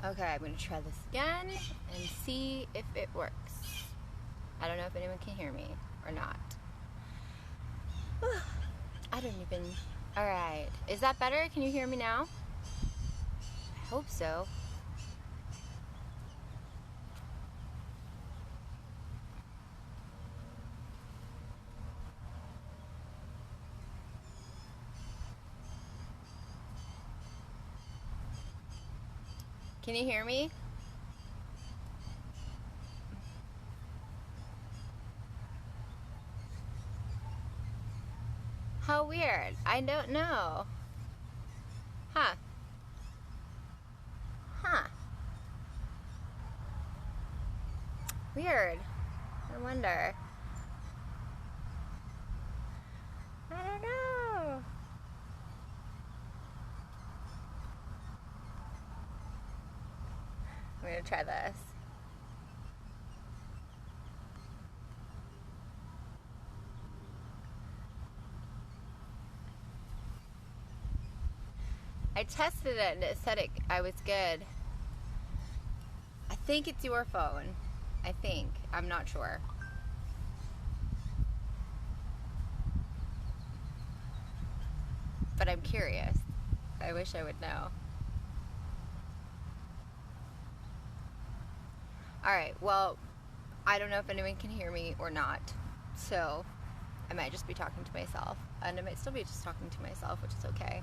Okay, I'm going to try this again and see if it works. I don't know if anyone can hear me or not. I don't even... Alright, is that better? Can you hear me now? I hope so. Can you hear me? How weird. I don't know. Huh. Huh. Weird. I wonder. I don't know. I'm gonna try this. I tested it and it said I was good. I think it's your phone. I think. I'm not sure. But I'm curious. I wish I would know. Alright, well, I don't know if anyone can hear me or not. So, I might just be talking to myself. And I might still be just talking to myself, which is okay.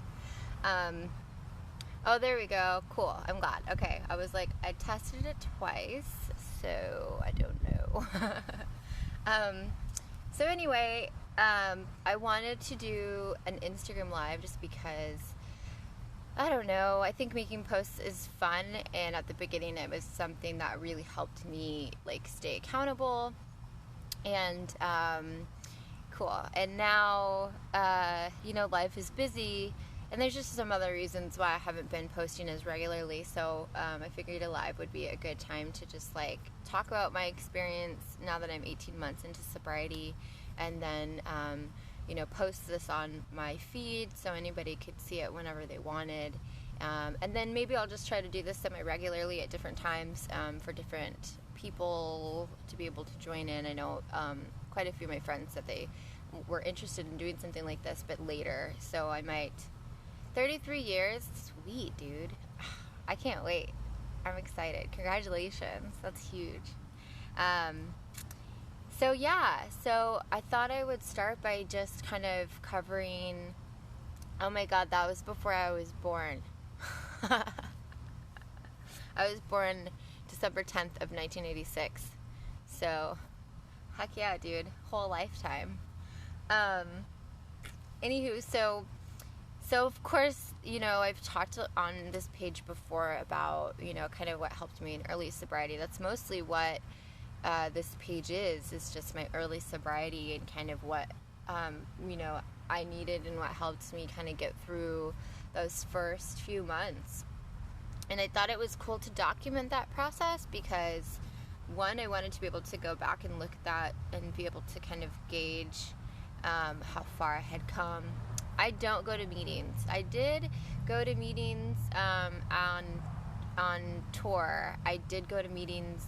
Oh, there we go. Cool. I'm glad. Okay. I was like, I tested it twice, so I don't know. So anyway, I wanted to do an Instagram live just because, I don't know, I think making posts is fun, and at the beginning it was something that really helped me like stay accountable, and cool. And now, life is busy, and there's just some other reasons why I haven't been posting as regularly, so I figured a live would be a good time to just like talk about my experience now that I'm 18 months into sobriety, and then post this on my feed so anybody could see it whenever they wanted. And then maybe I'll just try to do this semi-regularly at different times for different people to be able to join in. I know quite a few of my friends that they were interested in doing something like this, but later. So I might... 33 years? Sweet, dude. I can't wait. I'm excited. Congratulations. That's huge. So I thought I would start by just kind of covering... Oh my god, that was before I was born. I was born December 10th of 1986. So, heck yeah, dude. Whole lifetime. Anywho, so of course, I've talked on this page before about, kind of what helped me in early sobriety. That's mostly what this page is just my early sobriety and kind of what, I needed and what helped me kind of get through those first few months. And I thought it was cool to document that process because, one, I wanted to be able to go back and look at that and be able to kind of gauge how far I had come. I don't go to meetings. I did go to meetings on tour. I did go to meetings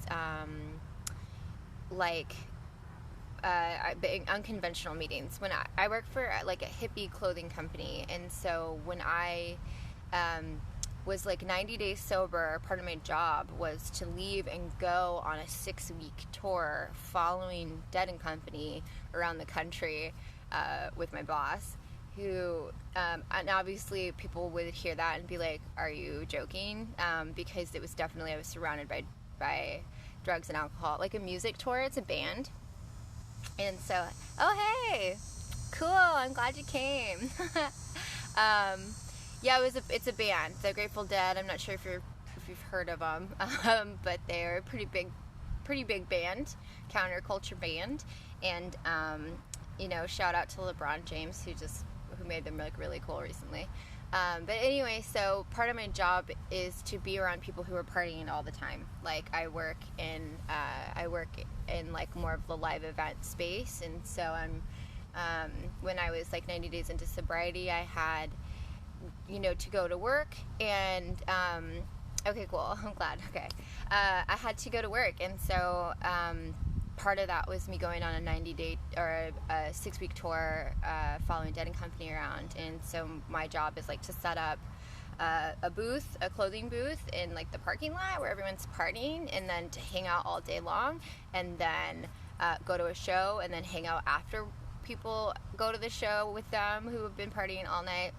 unconventional meetings. When I work for like a hippie clothing company, and so when I was like 90 days sober, part of my job was to leave and go on a 6-week tour following Dead and Company around the country with my boss, who, and obviously people would hear that and be like, are you joking? Because it was definitely, I was surrounded by drugs and alcohol. Like a music tour, it's a band. And so, oh hey, cool, I'm glad you came. It's a band, the Grateful Dead. I'm not sure if you've heard of them, but they're a pretty big band, counterculture band, and shout out to LeBron James who made them like really cool recently. But anyway, so part of my job is to be around people who are partying all the time. Like I work in like more of the live event space, and so when I was like 90 days into sobriety, I had to go to work, and Okay, cool. I'm glad. Okay. I had to go to work, and so part of that was me going on a 90-day or a 6-week tour following Dead and Company around. And so my job is like to set up a booth, a clothing booth in like the parking lot where everyone's partying, and then to hang out all day long, and then go to a show, and then hang out after people go to the show with them who have been partying all night.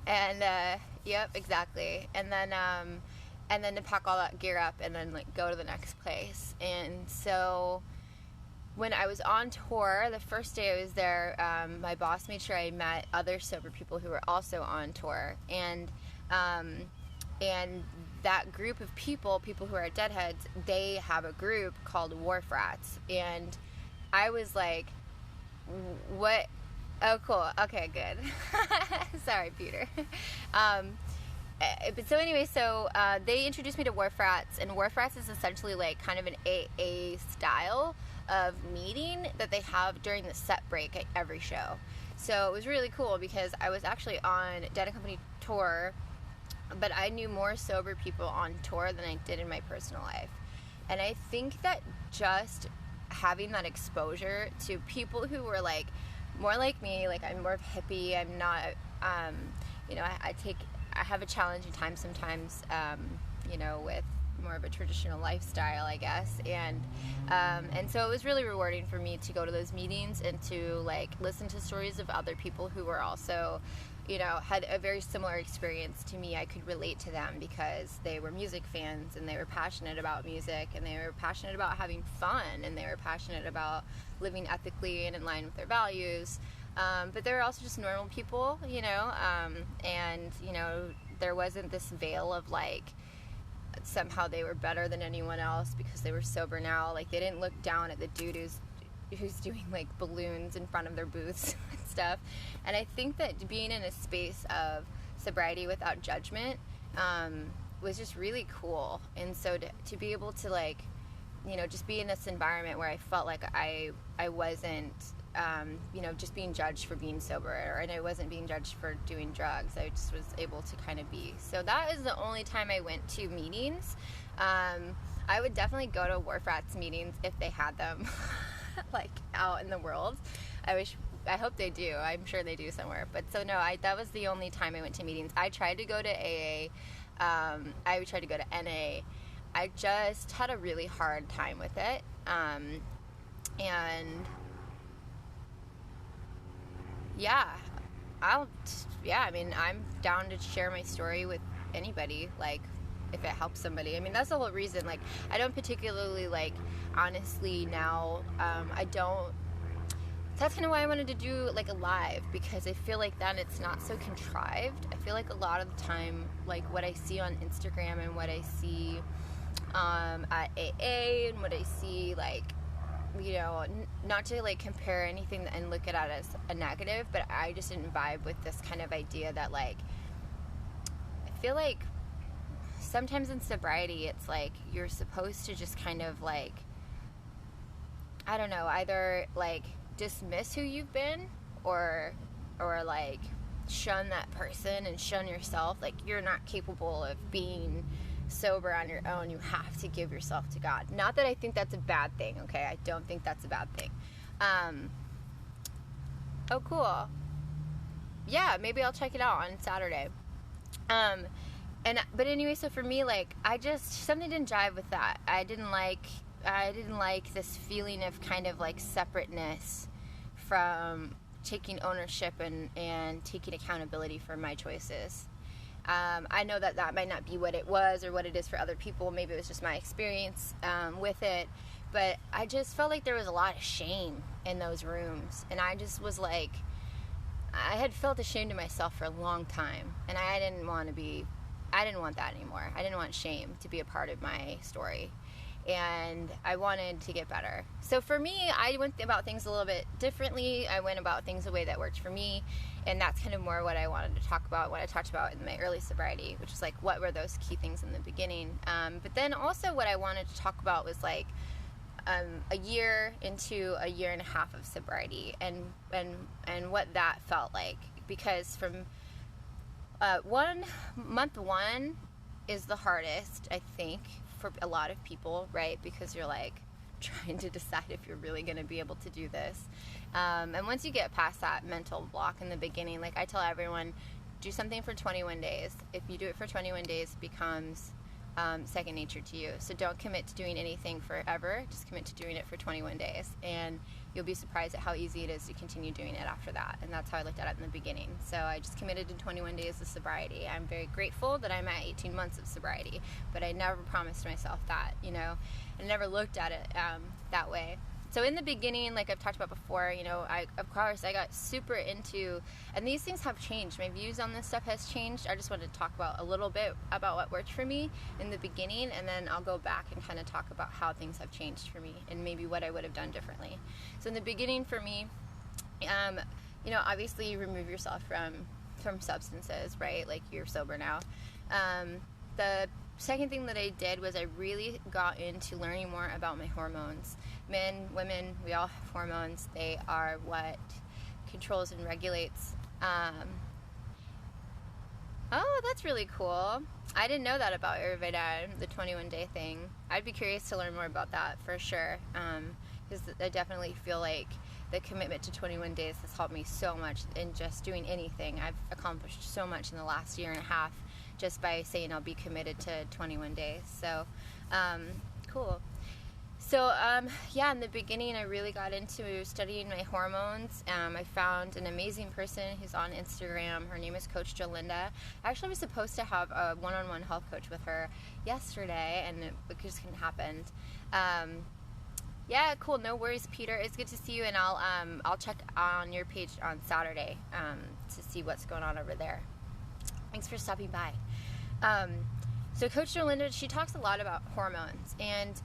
And yep, exactly. And then to pack all that gear up and then like go to the next place. And so when I was on tour, the first day I was there, my boss made sure I met other sober people who were also on tour, and that group of people who are deadheads, they have a group called Wharf Rats, and I was like, what? Oh, cool. Okay, good. Sorry, Peter. But so anyway, they introduced me to Wharf Rats, and Wharf Rats is essentially like kind of an AA style of meeting that they have during the set break at every show. So it was really cool because I was actually on Dead and Company tour, but I knew more sober people on tour than I did in my personal life. And I think that just having that exposure to people who were like more like me, like I'm more of a hippie, I'm not, I have a challenging time sometimes, with more of a traditional lifestyle, I guess, and so it was really rewarding for me to go to those meetings and to like listen to stories of other people who were also, had a very similar experience to me. I could relate to them because they were music fans, and they were passionate about music, and they were passionate about having fun, and they were passionate about living ethically and in line with their values. But they were also just normal people, and there wasn't this veil of like somehow they were better than anyone else because they were sober now. Like, they didn't look down at the dude who's doing like balloons in front of their booths and stuff. And I think that being in a space of sobriety without judgment was just really cool. And so to be able to like, just be in this environment where I felt like I wasn't just being judged for being sober, and I wasn't being judged for doing drugs. I just was able to kind of be. So that is the only time I went to meetings. I would definitely go to Wharf Rats meetings if they had them like out in the world. I hope they do. I'm sure they do somewhere. But so no, that was the only time I went to meetings. I tried to go to AA. I tried to go to NA. I just had a really hard time with it. And yeah, I'm down to share my story with anybody, like, if it helps somebody. I mean, that's the whole reason. Like, I don't particularly, like, honestly now, that's kind of why I wanted to do, like, a live, because I feel like then it's not so contrived. I feel like a lot of the time, like, what I see on Instagram and what I see at AA and what I see, like, not to like compare anything and look at it as a negative, but I just didn't vibe with this kind of idea that, like, I feel like sometimes in sobriety it's like you're supposed to just kind of like, I don't know, either like dismiss who you've been or like shun that person and shun yourself. Like, you're not capable of being sober on your own. You have to give yourself to God. Not that I think that's a bad thing, okay? I don't think that's a bad thing. Oh, cool. Yeah, maybe I'll check it out on Saturday. But anyway, so for me, like, something didn't jive with that. I didn't like this feeling of kind of like separateness from taking ownership and taking accountability for my choices. I know that might not be what it was or what it is for other people. Maybe it was just my experience with it. But I just felt like there was a lot of shame in those rooms. And I just was like, I had felt ashamed of myself for a long time. And I didn't want that anymore. I didn't want shame to be a part of my story. And I wanted to get better. So for me, I went about things a little bit differently. I went about things the way that worked for me. And that's kind of more what I wanted to talk about, what I talked about in my early sobriety, which is like, what were those key things in the beginning? But then also what I wanted to talk about was like a year into a year and a half of sobriety and what that felt like. Because from month one, is the hardest, I think, for a lot of people, right? Because you're like trying to decide if you're really going to be able to do this. And once you get past that mental block in the beginning, like I tell everyone, do something for 21 days. If you do it for 21 days, it becomes second nature to you. So don't commit to doing anything forever. Just commit to doing it for 21 days. And you'll be surprised at how easy it is to continue doing it after that. And that's how I looked at it in the beginning. So I just committed to 21 days of sobriety. I'm very grateful that I'm at 18 months of sobriety, but I never promised myself that, you know, I never looked at it that way. So in the beginning, like I've talked about before, you know, I got super into, and these things have changed. My views on this stuff has changed. I just wanted to talk about a little bit about what worked for me in the beginning, and then I'll go back and kind of talk about how things have changed for me and maybe what I would have done differently. So in the beginning for me, you know, obviously you remove yourself from substances, right? Like you're sober now. The second thing that I did was I really got into learning more about my hormones. Men, women, we all have hormones. They are what controls and regulates. Oh, that's really cool. I didn't know that about Ayurveda, the 21-day thing. I'd be curious to learn more about that for sure, because I definitely feel like the commitment to 21 days has helped me so much in just doing anything. I've accomplished so much in the last year and a half just by saying I'll be committed to 21 days. So, cool. So, yeah, in the beginning, I really got into studying my hormones. I found an amazing person who's on Instagram. Her name is Coach Jolinda. I actually was supposed to have a one-on-one health coach with her yesterday, and it just couldn't happen. Yeah, cool. No worries, Peter. It's good to see you, and I'll check on your page on Saturday to see what's going on over there. Thanks for stopping by. So Coach Jolinda, she talks a lot about hormones, and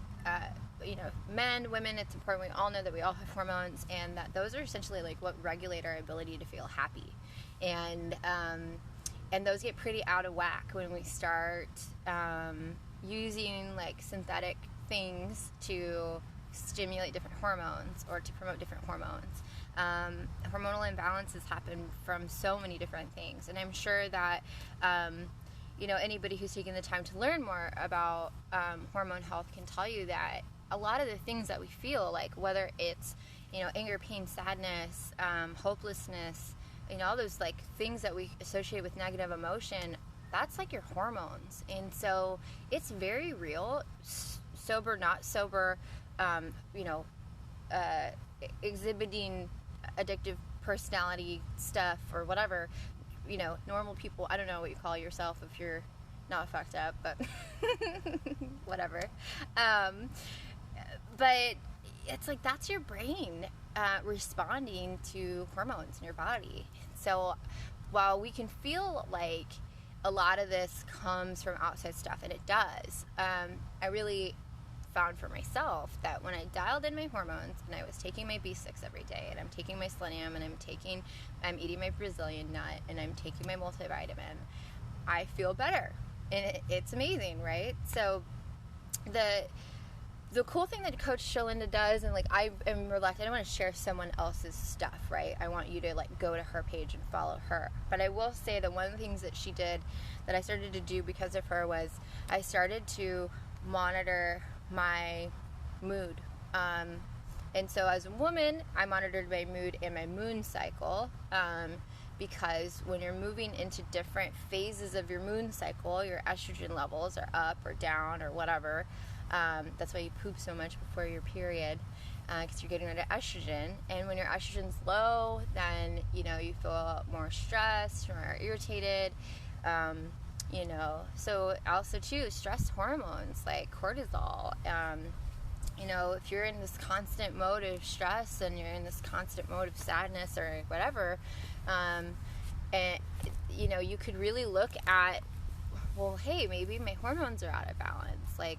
you know, men, women, it's important we all know that we all have hormones, and that those are essentially like what regulate our ability to feel happy. And those get pretty out of whack when we start using like synthetic things to stimulate different hormones or to promote different hormones. Hormonal imbalances happen from so many different things, and I'm sure that you know, anybody who's taken the time to learn more about hormone health can tell you that a lot of the things that we feel, like whether it's, you know, anger, pain, sadness, hopelessness, you know, all those like things that we associate with negative emotion, that's like your hormones. And so it's very real, sober, not sober, you know, exhibiting addictive personality stuff or whatever, you know, normal people, I don't know what you call yourself if you're not fucked up, but whatever. But it's like that's your brain responding to hormones in your body. So while we can feel like a lot of this comes from outside stuff, and it does, I really found for myself that when I dialed in my hormones and I was taking my B6 every day, and I'm taking my selenium, and I'm eating my Brazilian nut, and I'm taking my multivitamin, I feel better. And it's amazing, right? So the cool thing that Coach Jolinda does, and like I am reluctant, I don't want to share someone else's stuff, right? I want you to like go to her page and follow her. But I will say that one of the things that she did that I started to do because of her was I started to monitor my mood. And so as a woman, I monitored my mood and my moon cycle, because when you're moving into different phases of your moon cycle, your estrogen levels are up or down or whatever. That's why you poop so much before your period, because you're getting rid of estrogen. And when your estrogen's low, then, you know, you feel more stressed, more irritated, you know. So also too, stress hormones like cortisol, you know, if you're in this constant mode of stress and you're in this constant mode of sadness or whatever, and you know, you could really look at, well, hey, maybe my hormones are out of balance, like,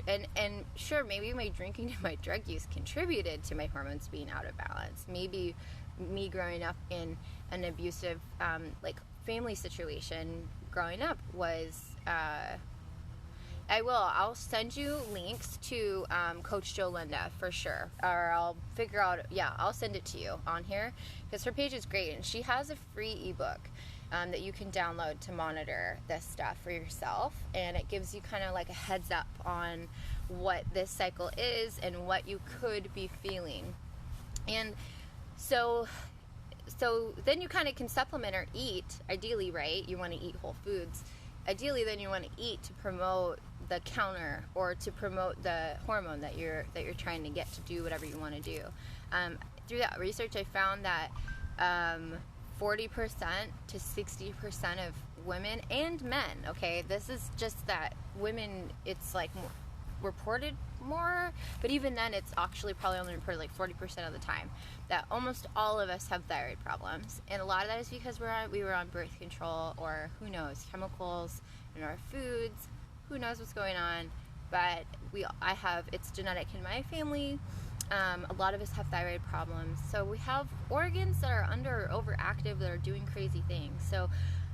and sure, maybe my drinking and my drug use contributed to my hormones being out of balance. Maybe me growing up in an abusive family situation growing up was I'll send you links to Coach Jolinda for sure, or I'll figure out, I'll send it to you on here, because her page is great, and she has a free ebook that you can download to monitor this stuff for yourself, and it gives you kind of like a heads up on what this cycle is and what you could be feeling. And so then you kind of can supplement or eat, ideally, right? You want to eat whole foods. Ideally, then you want to eat to promote the counter or to promote the hormone that you're trying to get to do whatever you want to do. Through that research, I found that 40% to 60% of women and men, okay, this is just that women, it's like reported more, but even then it's actually probably only reported like 40% of the time, that almost all of us have thyroid problems. And a lot of that is because we were on birth control, or who knows, chemicals in our foods, who knows what's going on. But it's genetic in my family. A lot of us have thyroid problems, so we have organs that are under or overactive, that are doing crazy things. So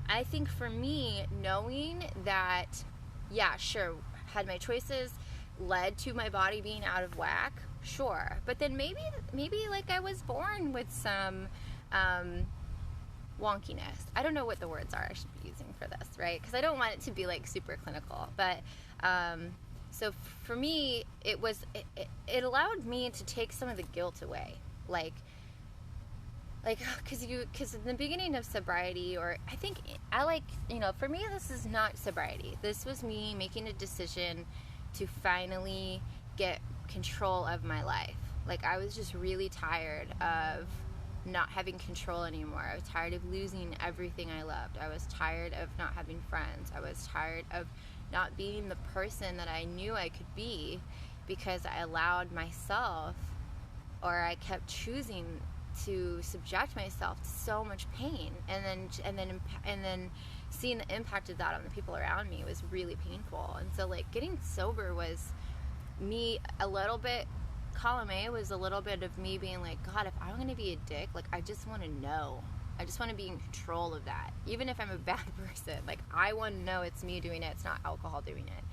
I think for me, knowing that, yeah, sure, had my choices led to my body being out of whack, sure, but then maybe like I was born with some wonkiness. I don't know what the words are I should be using for this, right? Because I don't want it to be like super clinical, but so for me, it allowed me to take some of the guilt away, like because in the beginning of sobriety, or I think for me, this is not sobriety. This was me making a decision to finally get control of my life. Like, I was just really tired of not having control anymore. I was tired of losing everything I loved. I was tired of not having friends. I was tired of not being the person that I knew I could be, because I allowed myself, or I kept choosing to subject myself to so much pain, and then seeing the impact of that on the people around me was really painful. And so, like, getting sober was me a little bit, column A was a little bit of me being like, God, if I'm going to be a dick, like, I just want to know. I just want to be in control of that. Even if I'm a bad person, like, I want to know it's me doing it. It's not alcohol doing it.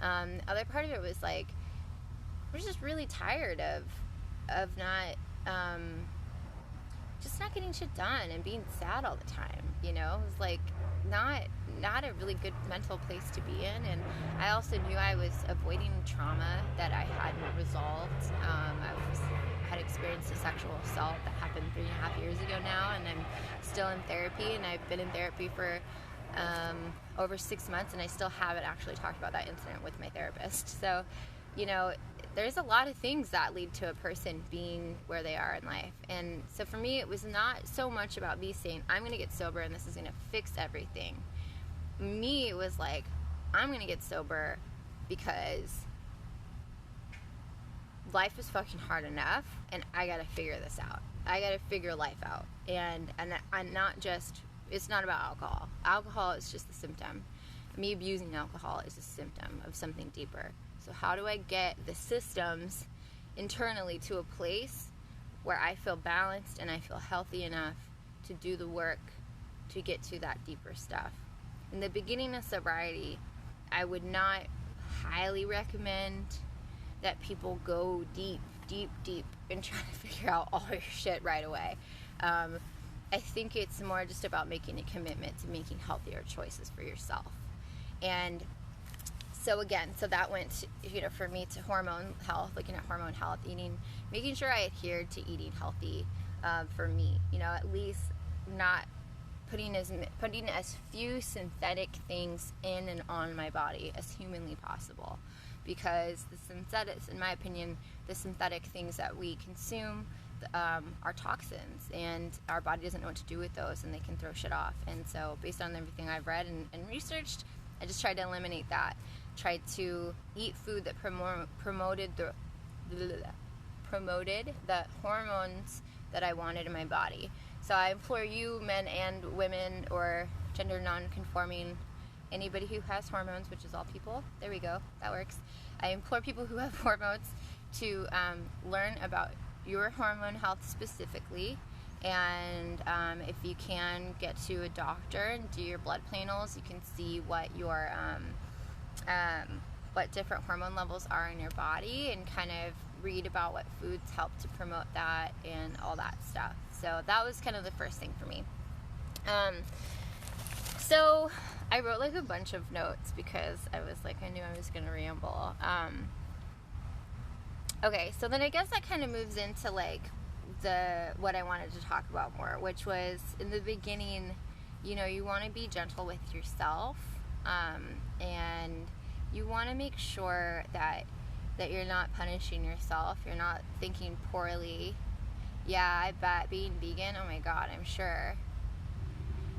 The other part of it was like, I was just really tired of not, just not getting shit done and being sad all the time. You know, it was like not a really good mental place to be in. And I also knew I was avoiding trauma that I hadn't resolved. I had experienced a sexual assault that happened 3.5 years ago now, and I'm still in therapy, and I've been in therapy for over 6 months, and I still haven't actually talked about that incident with my therapist. So, you know, there's a lot of things that lead to a person being where they are in life. And so for me, it was not so much about me saying, I'm going to get sober and this is going to fix everything. Me, it was like, I'm going to get sober because life is fucking hard enough, and I got to figure this out. I got to figure life out. And I'm not just, it's not about alcohol. Alcohol is just the symptom. Me abusing alcohol is a symptom of something deeper. So how do I get the systems internally to a place where I feel balanced and I feel healthy enough to do the work to get to that deeper stuff? In the beginning of sobriety, I would not highly recommend that people go deep and try to figure out all your shit right away. I think it's more just about making a commitment to making healthier choices for yourself. And so that went, for me, to hormone health, looking at hormone health, making sure I adhered to eating healthy for me. At least not putting as few synthetic things in and on my body as humanly possible. Because the synthetics, in my opinion, the synthetic things that we consume are toxins, and our body doesn't know what to do with those, and they can throw shit off. And so, based on everything I've read and researched, I just tried to eliminate that. Tried to eat food that promoted the hormones that I wanted in my body. So I implore you, men and women, or gender non-conforming, anybody who has hormones, which is all people, there we go, that works. I implore people who have hormones to learn about your hormone health specifically, and if you can, get to a doctor and do your blood panels. You can see what your what different hormone levels are in your body, and kind of read about what foods help to promote that and all that stuff. So that was kind of the first thing for me. So I wrote like a bunch of notes because I was like, I knew I was going to ramble. Okay, so then I guess that kind of moves into like what I wanted to talk about more, which was in the beginning, you know, you want to be gentle with yourself, and you want to make sure that you're not punishing yourself, you're not thinking poorly. Yeah, I bet being vegan, oh my god, I'm sure.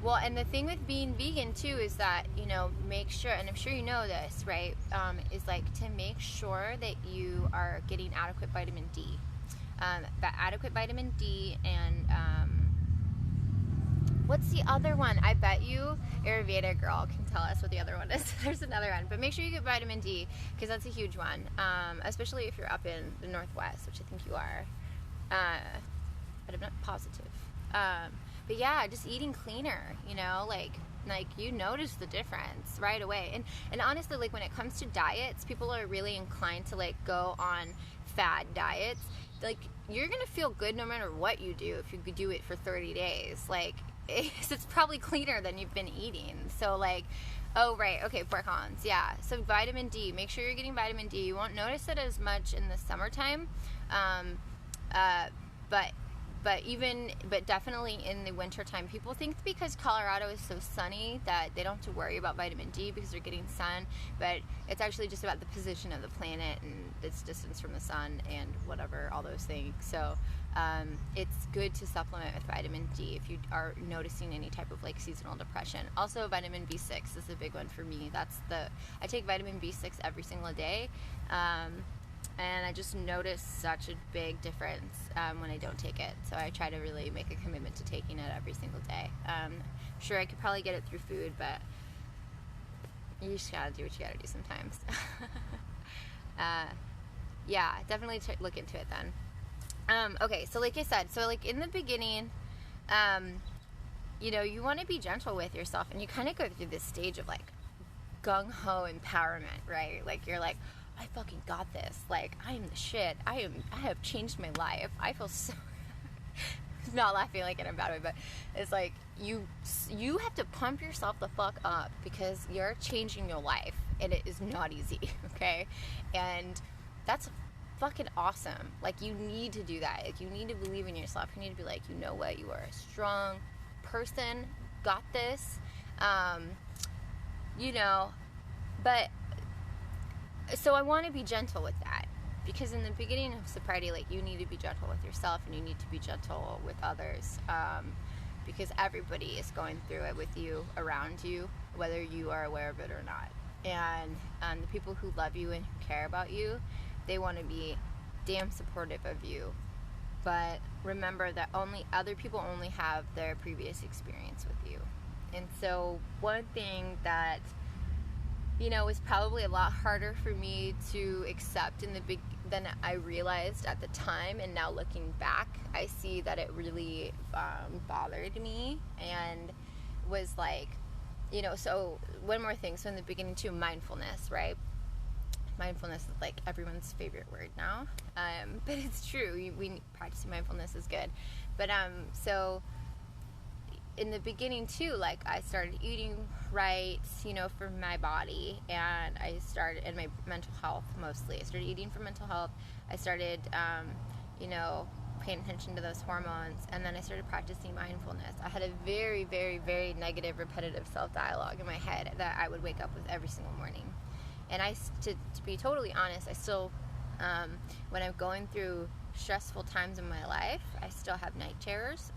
Well, and the thing with being vegan too is that, you know, make sure, and I'm sure you know this, right, is like to make sure that you are getting adequate vitamin D. Adequate vitamin D, and what's the other one? I bet you Ayurveda girl can tell us what the other one is. There's another one, but make sure you get vitamin D because that's a huge one, especially if you're up in the Northwest, which I think you are, but I'm not positive. But yeah, just eating cleaner, you know, like you notice the difference right away. And honestly, like when it comes to diets, people are really inclined to like go on fad diets. Like you're gonna feel good no matter what you do if you could do it for 30 days. Like it's probably cleaner than you've been eating. So like, oh right, okay, for cons, yeah. So vitamin D, make sure you're getting vitamin D. You won't notice it as much in the summertime, but definitely in the wintertime. People think because Colorado is so sunny that they don't have to worry about vitamin D because they're getting sun, but it's actually just about the position of the planet and its distance from the sun and whatever, all those things. So it's good to supplement with vitamin D if you are noticing any type of like seasonal depression. Also, vitamin B6 is a big one for me. I take vitamin B6 every single day. And I just notice such a big difference when I don't take it. So I try to really make a commitment to taking it every single day. Sure, I could probably get it through food, but you just gotta do what you gotta do sometimes. Yeah, definitely look into it then. Okay, so like I said, so like in the beginning, you know, you want to be gentle with yourself, and you kind of go through this stage of like gung-ho empowerment, right? Like you're like, I fucking got this. Like, I am the shit. I have changed my life. I feel so not laughing like in a bad way, but it's like you have to pump yourself the fuck up because you're changing your life and it is not easy, okay? And that's fucking awesome. Like, you need to do that. Like, you need to believe in yourself. You need to be like, you know what? You are a strong person. Got this. You know, but so I want to be gentle with that because in the beginning of sobriety, like, you need to be gentle with yourself and you need to be gentle with others, because everybody is going through it with you, around you, whether you are aware of it or not. And the people who love you and who care about you, they want to be damn supportive of you. But remember that other people only have their previous experience with you. And so one thing that, you know, was probably a lot harder for me to accept than I realized at the time, and now looking back, I see that it really bothered me and was like, you know, so one more thing. So in the beginning too, mindfulness, right? Mindfulness is like everyone's favorite word now, but it's true. Practicing mindfulness is good, but so in the beginning too, like I started eating right, you know, for my body, and I started, and my mental health mostly. I started eating for mental health. I started, you know, paying attention to those hormones, and then I started practicing mindfulness. I had a very, very, very negative, repetitive self-dialogue in my head that I would wake up with every single morning. And to be totally honest, I still, when I'm going through stressful times in my life, I still have night terrors.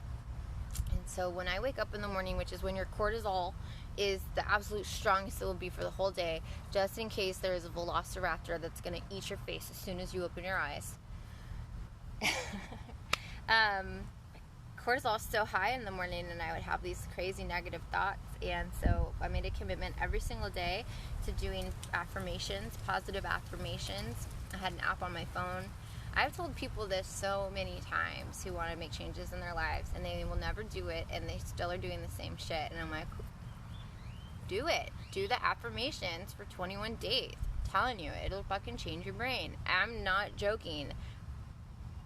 And so when I wake up in the morning, which is when your cortisol is the absolute strongest it will be for the whole day, just in case there is a velociraptor that's going to eat your face as soon as you open your eyes. Cortisol is so high in the morning, and I would have these crazy negative thoughts. And so I made a commitment every single day to doing affirmations, positive affirmations. I had an app on my phone. I've told people this so many times who want to make changes in their lives, and they will never do it, and they still are doing the same shit. And I'm like, do it. Do the affirmations for 21 days. I'm telling you, it'll fucking change your brain. I'm not joking.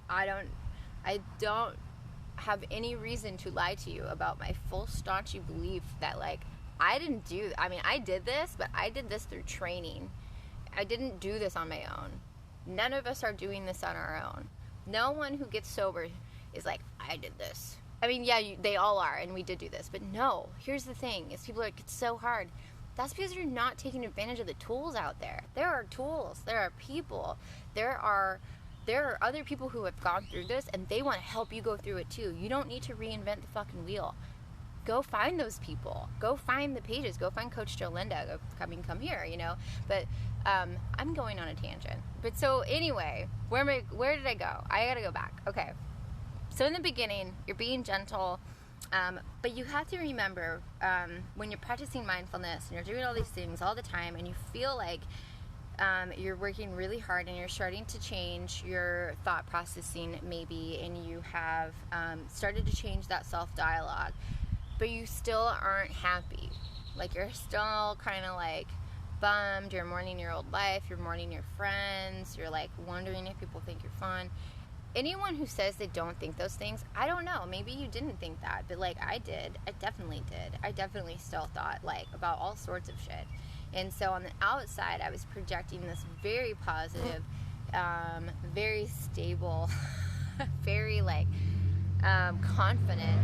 I don't have any reason to lie to you about my full staunchy belief that, like, I did this, but I did this through training. I didn't do this on my own. None of us are doing this on our own. No one who gets sober is like, I did this. I mean, yeah, they all are, and we did do this. But no, here's the thing, is people are like, it's so hard. That's because you're not taking advantage of the tools out there. There are tools. There are people. There are other people who have gone through this, and they want to help you go through it too. You don't need to reinvent the fucking wheel. Go find those people. Go find the pages. Go find Coach Jolinda. Come here, you know. But I'm going on a tangent. But so anyway, where did I go? I gotta go back. Okay. So in the beginning, you're being gentle, but you have to remember when you're practicing mindfulness and you're doing all these things all the time, and you feel like you're working really hard and you're starting to change your thought processing maybe, and you have started to change that self-dialogue, but you still aren't happy. Like, you're still kind of like bummed, you're mourning your old life, you're mourning your friends, you're like wondering if people think you're fun. Anyone who says they don't think those things, I don't know, maybe you didn't think that, but like I did. I definitely did. I definitely still thought like about all sorts of shit. And so on the outside, I was projecting this very positive, very stable, very like confident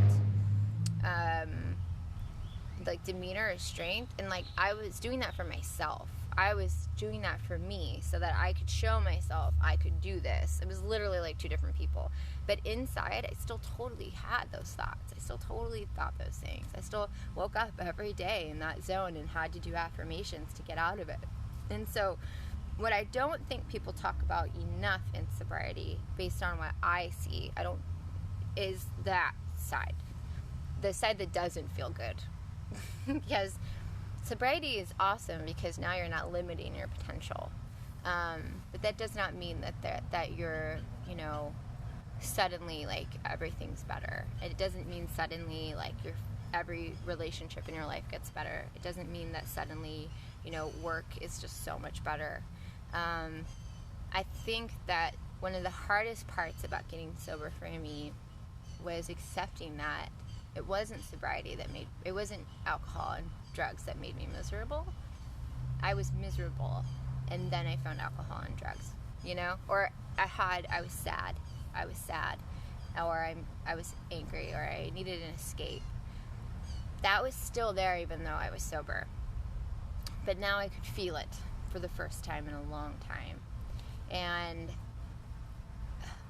like demeanor or strength, and like I was doing that for myself. I was doing that for me so that I could show myself I could do this. It was literally like two different people. But inside, I still totally had those thoughts. I still totally thought those things. I still woke up every day in that zone and had to do affirmations to get out of it. And so what I don't think people talk about enough in sobriety, based on what I see, is that side. The side that doesn't feel good. Because sobriety is awesome because now you're not limiting your potential, but that does not mean that you're, you know, suddenly like everything's better. It doesn't mean suddenly like every relationship in your life gets better. It doesn't mean that suddenly, you know, work is just so much better. I think that one of the hardest parts about getting sober for me was accepting that it wasn't sobriety it wasn't alcohol and drugs that made me miserable. I was miserable, and then I found alcohol and drugs, you know? Or I was sad, or I was angry, or I needed an escape. That was still there even though I was sober. But now I could feel it for the first time in a long time. And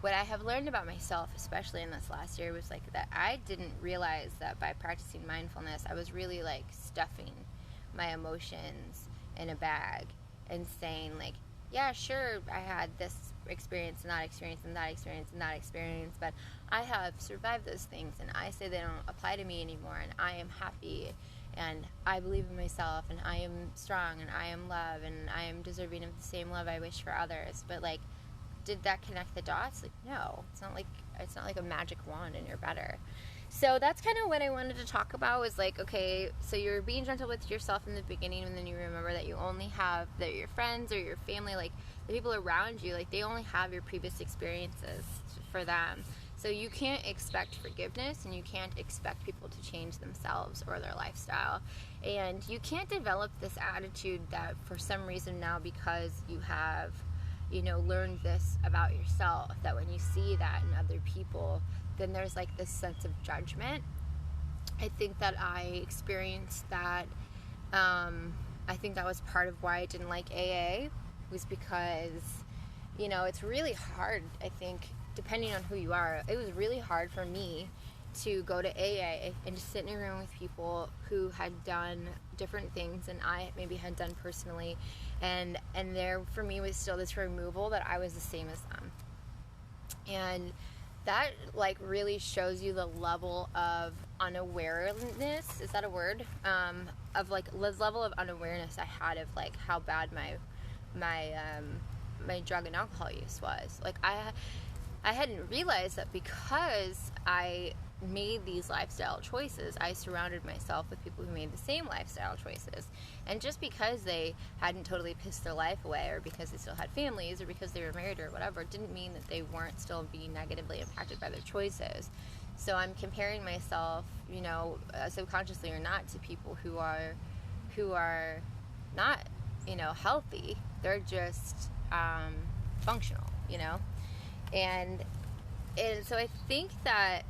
what I have learned about myself, especially in this last year, was like that I didn't realize that by practicing mindfulness, I was really like stuffing my emotions in a bag and saying like, yeah, sure, I had this experience and that experience and that experience and that experience, but I have survived those things, and I say they don't apply to me anymore, and I am happy, and I believe in myself, and I am strong, and I am love, and I am deserving of the same love I wish for others. But like, did that connect the dots? Like, no. It's not like a magic wand and you're better. So that's kind of what I wanted to talk about, was like, okay, so you're being gentle with yourself in the beginning, and then you remember that you only have that your friends or your family, like the people around you, like they only have your previous experiences for them. So you can't expect forgiveness, and you can't expect people to change themselves or their lifestyle. And you can't develop this attitude that for some reason now, because you have, you know, learned this about yourself, that when you see that in other people, then there's like this sense of judgment. I think that I experienced that. I think that was part of why I didn't like AA, was because, you know, it's really hard, I think, depending on who you are. It was really hard for me to go to AA and just sit in a room with people who had done different things than I maybe had done personally, and there for me was still this removal that I was the same as them. And that like really shows you the level of unawareness, is that a word? Of like the level of unawareness I had of like how bad my drug and alcohol use was. Like I hadn't realized that because I made these lifestyle choices, I surrounded myself with people who made the same lifestyle choices. And just because they hadn't totally pissed their life away, or because they still had families, or because they were married or whatever, didn't mean that they weren't still being negatively impacted by their choices. So I'm comparing myself, you know, subconsciously or not, to people who are not, you know, healthy. They're just functional, you know. And so I think that,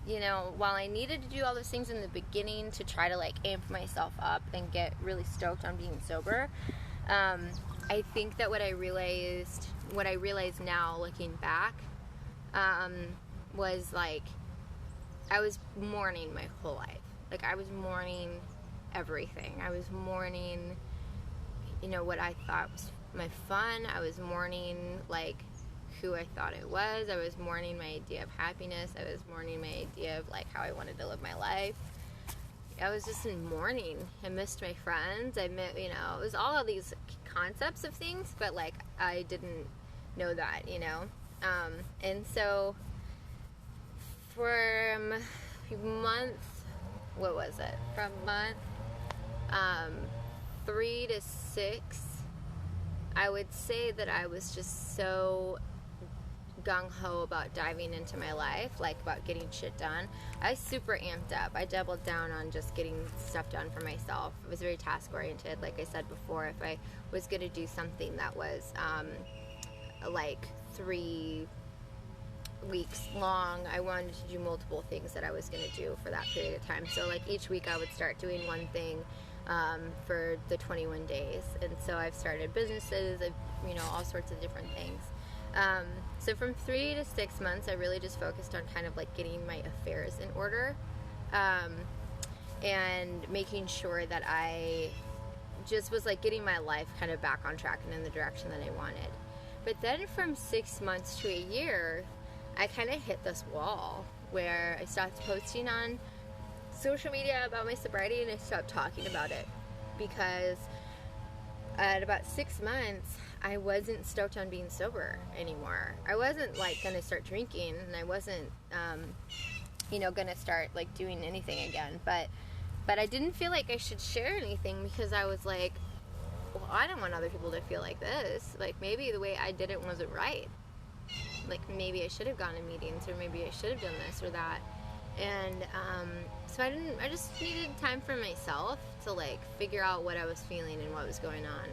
you know, while I needed to do all those things in the beginning to try to like amp myself up and get really stoked on being sober, I think that what I realized now looking back, was like I was mourning my whole life. Like I was mourning everything. I was mourning, you know, what I thought was my fun. I was mourning like who I thought it was. I was mourning my idea of happiness. I was mourning my idea of like how I wanted to live my life. I was just in mourning. I missed my friends. I met, you know, it was all of these concepts of things, but like I didn't know that, you know. And so from month, what was it? From month 3 to 6, I would say that I was just so gung-ho about diving into my life, like about getting shit done. I was super amped up. I doubled down on just getting stuff done for myself. I was very task-oriented. Like I said before, if I was going to do something that was like 3 weeks long, I wanted to do multiple things that I was going to do for that period of time. So like each week I would start doing one thing for the 21 days. And so I've started businesses, you know, all sorts of different things. So from 3 to 6 months, I really just focused on kind of like getting my affairs in order, and making sure that I just was like getting my life kind of back on track and in the direction that I wanted. But then from 6 months to a year, I kind of hit this wall where I stopped posting on social media about my sobriety and I stopped talking about it, because at about 6 months, I wasn't stoked on being sober anymore. I wasn't like gonna start drinking, and I wasn't, you know, gonna start like doing anything again. But I didn't feel like I should share anything, because I was like, well, I don't want other people to feel like this. Like maybe the way I did it wasn't right. Like maybe I should have gone to meetings, or maybe I should have done this or that. And so I just needed time for myself to like figure out what I was feeling and what was going on.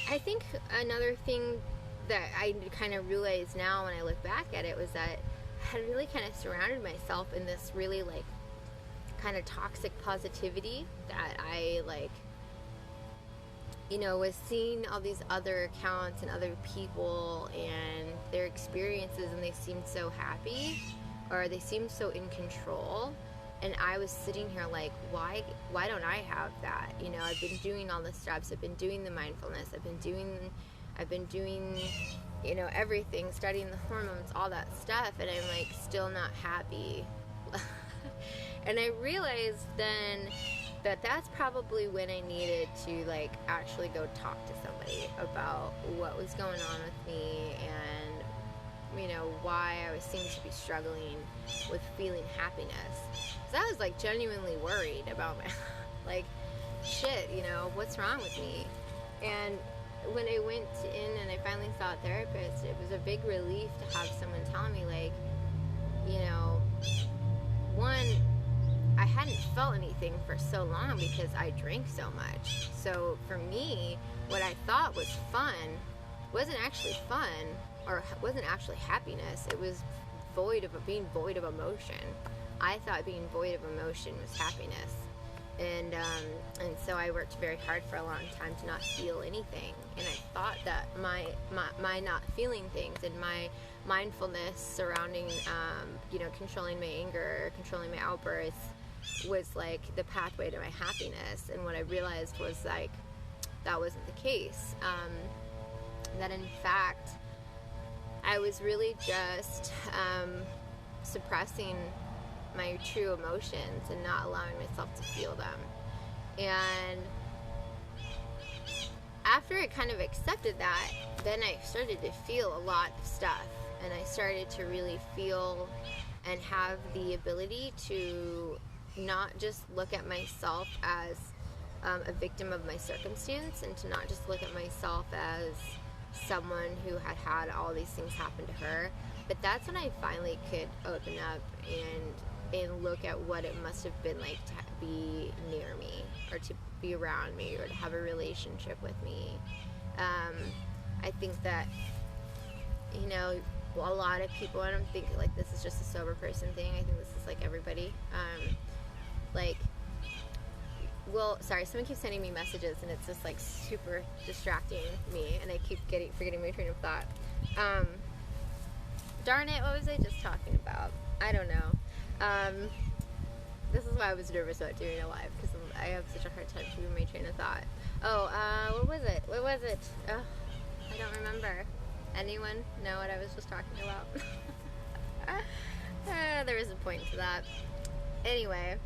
I think another thing that I kind of realize now when I look back at it was that I had really kind of surrounded myself in this really like kind of toxic positivity that I like, you know, was seeing all these other accounts and other people and their experiences, and they seemed so happy, or they seemed so in control. And I was sitting here like, why don't I have that? You know, I've been doing all the steps. I've been doing the mindfulness. I've been doing, you know, everything, studying the hormones, all that stuff. And I'm like still not happy. And I realized then that that's probably when I needed to like actually go talk to somebody about what was going on with me, and you know, why I seemed to be struggling with feeling happiness. Because I was like genuinely worried about my like, shit, you know, what's wrong with me? And when I went in and I finally saw a therapist, it was a big relief to have someone tell me like, you know, one, I hadn't felt anything for so long because I drank so much. So for me, what I thought was fun wasn't actually fun, or wasn't actually happiness. It was being void of emotion. I thought being void of emotion was happiness. And so I worked very hard for a long time to not feel anything. And I thought that my not feeling things and my mindfulness surrounding, you know, controlling my anger, controlling my outbursts, was like the pathway to my happiness. And what I realized was like that wasn't the case. That in fact I was really just suppressing my true emotions and not allowing myself to feel them. And after I kind of accepted that, then I started to feel a lot of stuff, and I started to really feel and have the ability to not just look at myself as a victim of my circumstance, and to not just look at myself as someone who had all these things happen to her. But that's when I finally could open up and look at what it must have been like to be near me, or to be around me, or to have a relationship with me. I think that, you know, a lot of people, I don't think like this is just a sober person thing, I think this is like everybody, well, sorry, someone keeps sending me messages and it's just like super distracting me, and I keep forgetting my train of thought. Darn it, what was I just talking about? I don't know. This is why I was nervous about doing a live, because I have such a hard time keeping my train of thought. What was it? Oh, I don't remember. Anyone know what I was just talking about? There is a point to that. Anyway,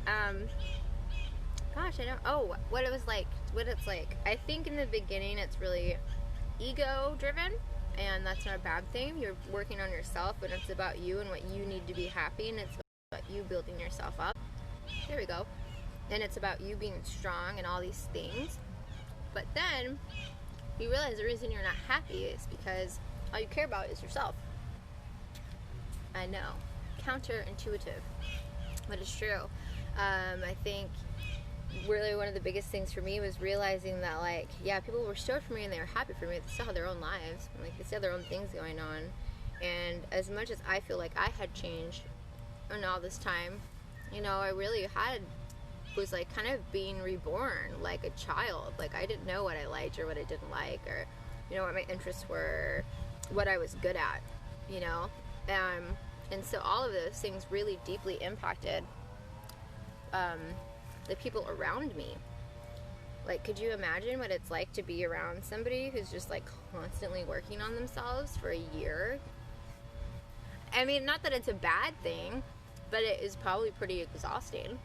gosh, I don't. Oh, what it's like. I think in the beginning it's really ego driven, and that's not a bad thing. You're working on yourself, and it's about you and what you need to be happy, and it's about you building yourself up. There we go. And it's about you being strong and all these things. But then you realize the reason you're not happy is because all you care about is yourself. I know, counterintuitive, but it's true. I think really one of the biggest things for me was realizing that, like, yeah, people were stoked for me and they were happy for me. They still had their own lives, like they still had their own things going on. And as much as I feel like I had changed in all this time, you know, I really was like kind of being reborn like a child. Like I didn't know what I liked or what I didn't like, or, you know, what my interests were, what I was good at, you know. And so all of those things really deeply impacted the people around me. Like, could you imagine what it's like to be around somebody who's just like constantly working on themselves for a year? I mean, not that it's a bad thing, but it is probably pretty exhausting.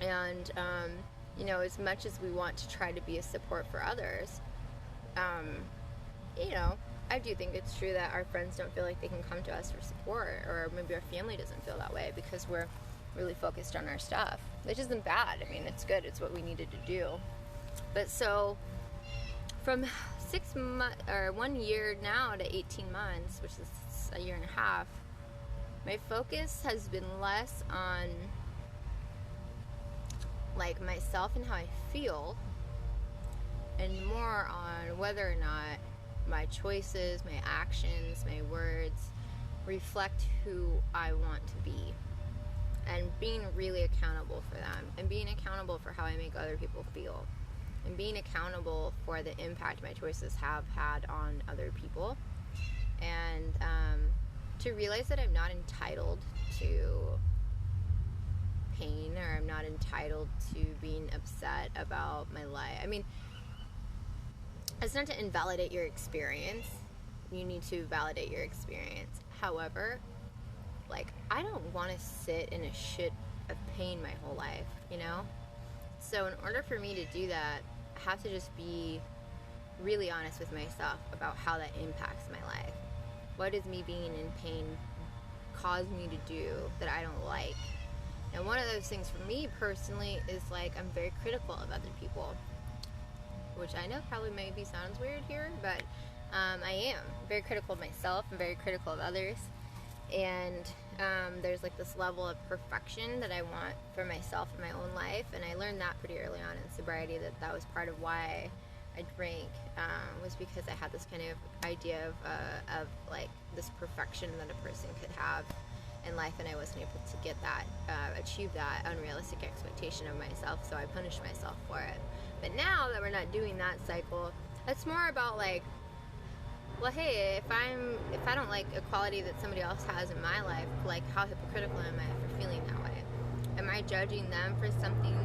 And you know, as much as we want to try to be a support for others, you know, I do think it's true that our friends don't feel like they can come to us for support, or maybe our family doesn't feel that way because we're really focused on our stuff, which isn't bad. I mean, it's good. It's what we needed to do. But so from 6 months or 1 year now to 18 months, which is a year and a half, my focus has been less on like myself and how I feel, and more on whether or not my choices, my actions, my words reflect who I want to be, and being really accountable for them, and being accountable for how I make other people feel, and being accountable for the impact my choices have had on other people, and to realize that I'm not entitled to pain, or I'm not entitled to being upset about my life. I mean, it's not to invalidate your experience. You need to validate your experience. However, like, I don't want to sit in a shit of pain my whole life, you know? So in order for me to do that, I have to just be really honest with myself about how that impacts my life. What does me being in pain cause me to do that I don't like? And one of those things for me personally is like, I'm very critical of other people, which I know probably maybe sounds weird here, but I am very critical of myself and very critical of others. And there's like this level of perfection that I want for myself in my own life, and I learned that pretty early on in sobriety, that was part of why I drank, was because I had this kind of idea of like this perfection that a person could have in life, and I wasn't able to get that, achieve that unrealistic expectation of myself, so I punished myself for it. But now that we're not doing that cycle, it's more about like, well, hey, if I don't like a quality that somebody else has in my life, like, how hypocritical am I for feeling that way? Am I judging them for something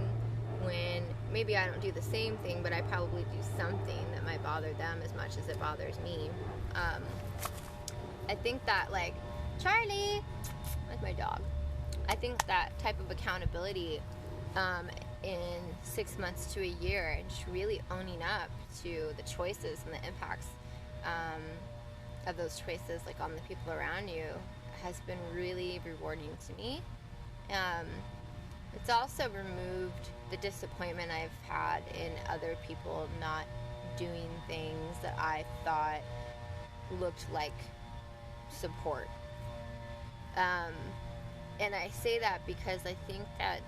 when maybe I don't do the same thing, but I probably do something that might bother them as much as it bothers me? I think that, like, Charlie, that's my dog. I think that type of accountability in 6 months to a year, and just really owning up to the choices and the impacts of those choices, like on the people around you, has been really rewarding to me. It's also removed the disappointment I've had in other people not doing things that I thought looked like support. And I say that because I think that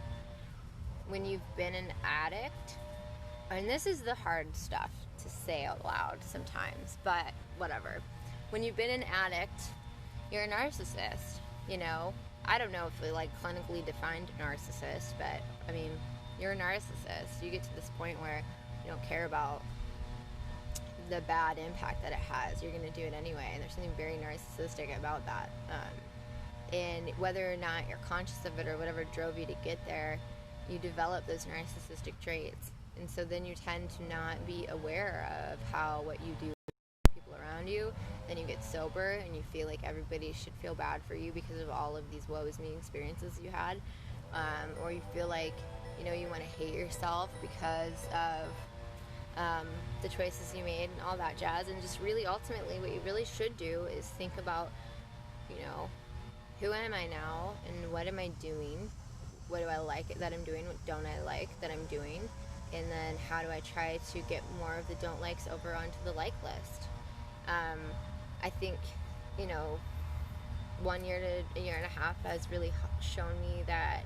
when you've been an addict, and this is the hard stuff to say out loud sometimes, but whatever. When you've been an addict, you're a narcissist, you know? I don't know if we like clinically defined narcissist, but I mean, you're a narcissist. You get to this point where you don't care about the bad impact that it has. You're going to do it anyway, and there's something very narcissistic about that. And whether or not you're conscious of it or whatever drove you to get there, you develop those narcissistic traits. And so then you tend to not be aware of how what you do with people around you. Then you get sober and you feel like everybody should feel bad for you because of all of these woe is me experiences you had. Or you feel like, you know, you want to hate yourself because of the choices you made and all that jazz. And just really ultimately what you really should do is think about, you know, who am I now and what am I doing? What do I like that I'm doing? What don't I like that I'm doing? And then how do I try to get more of the don't likes over onto the like list? I think, you know, 1 year to a year and a half has really shown me that